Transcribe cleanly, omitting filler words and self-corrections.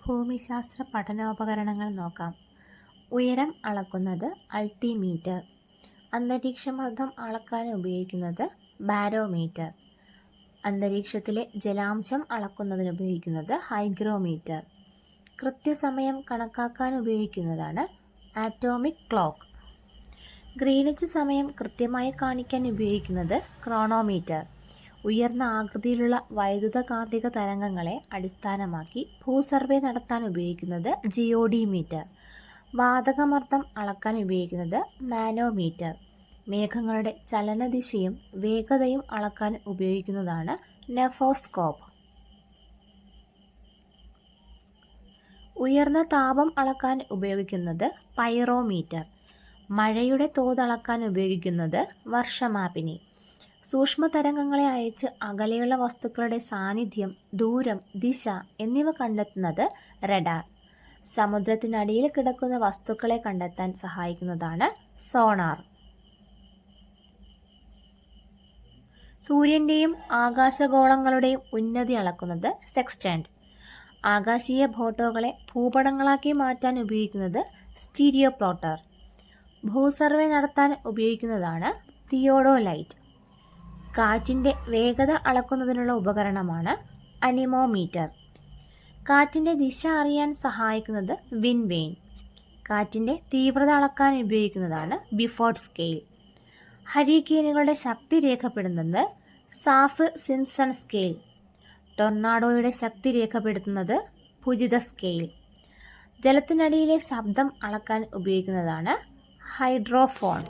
ഭൂമിശാസ്ത്ര പഠനോപകരണങ്ങൾ നോക്കാം. ഉയരം അളക്കുന്നത് അൾട്ടിമീറ്റർ. അന്തരീക്ഷമർദ്ദം അളക്കാൻ ഉപയോഗിക്കുന്നത് ബാരോമീറ്റർ. അന്തരീക്ഷത്തിലെ ജലാംശം അളക്കുന്നതിന് ഉപയോഗിക്കുന്നത് ഹൈഗ്രോമീറ്റർ. കൃത്യസമയം കണക്കാക്കാൻ ഉപയോഗിക്കുന്നതാണ് ആറ്റോമിക് ക്ലോക്ക്. ഗ്രീനിച്ച് സമയം കൃത്യമായി കാണിക്കാൻ ഉപയോഗിക്കുന്നത് ക്രോണോമീറ്റർ. ഉയർന്ന ആകൃതിയിലുള്ള വൈദ്യുതകാന്തിക തരംഗങ്ങളെ അടിസ്ഥാനമാക്കി ഭൂസർവേ നടത്താൻ ഉപയോഗിക്കുന്നത് ജിയോഡിമീറ്റർ. വാതകമർദ്ദം അളക്കാൻ ഉപയോഗിക്കുന്നത് മാനോമീറ്റർ. മേഘങ്ങളുടെ ചലനദിശയും വേഗതയും അളക്കാൻ ഉപയോഗിക്കുന്നതാണ് നെഫോസ്കോപ്പ്. ഉയർന്ന താപം അളക്കാൻ ഉപയോഗിക്കുന്നത് പൈറോമീറ്റർ. മഴയുടെ തോത് അളക്കാൻ ഉപയോഗിക്കുന്നത് വർഷമാപിനി. സൂക്ഷ്മതരംഗങ്ങളെ അയച്ച് അകലെയുള്ള വസ്തുക്കളുടെ സാന്നിധ്യം, ദൂരം, ദിശ എന്നിവ കണ്ടെത്തുന്നത് റഡാർ. സമുദ്രത്തിനടിയിൽ കിടക്കുന്ന വസ്തുക്കളെ കണ്ടെത്താൻ സഹായിക്കുന്നതാണ് സോണാർ. സൂര്യൻ്റെയും ആകാശഗോളങ്ങളുടെയും ഉന്നതി അളക്കുന്നത് സെക്സ്റ്റന്റ്. ആകാശീയ ഫോട്ടോകളെ ഭൂപടങ്ങളാക്കി മാറ്റാൻ ഉപയോഗിക്കുന്നത് സ്റ്റീരിയോ പ്ലോട്ടർ. ഭൂസർവേ നടത്താൻ ഉപയോഗിക്കുന്നതാണ് തിയോഡോലൈറ്റ്. കാറ്റിൻ്റെ വേഗത അളക്കുന്നതിനുള്ള ഉപകരണമാണ് അനിമോമീറ്റർ. കാറ്റിൻ്റെ ദിശ അറിയാൻ സഹായിക്കുന്നത് വിൻവെയിൻ. കാറ്റിൻ്റെ തീവ്രത അളക്കാൻ ഉപയോഗിക്കുന്നതാണ് ബിഫോർഡ് സ്കെയിൽ. ഹരിക്കേനുകളുടെ ശക്തി രേഖപ്പെടുത്തുന്നത് സാഫ് സിംപ്സൺ സ്കെയിൽ. ടൊർണാഡോയുടെ ശക്തി രേഖപ്പെടുത്തുന്നത് ഭുജിത സ്കെയിൽ. ജലത്തിനടിയിലെ ശബ്ദം അളക്കാൻ ഉപയോഗിക്കുന്നതാണ് ഹൈഡ്രോഫോൺ.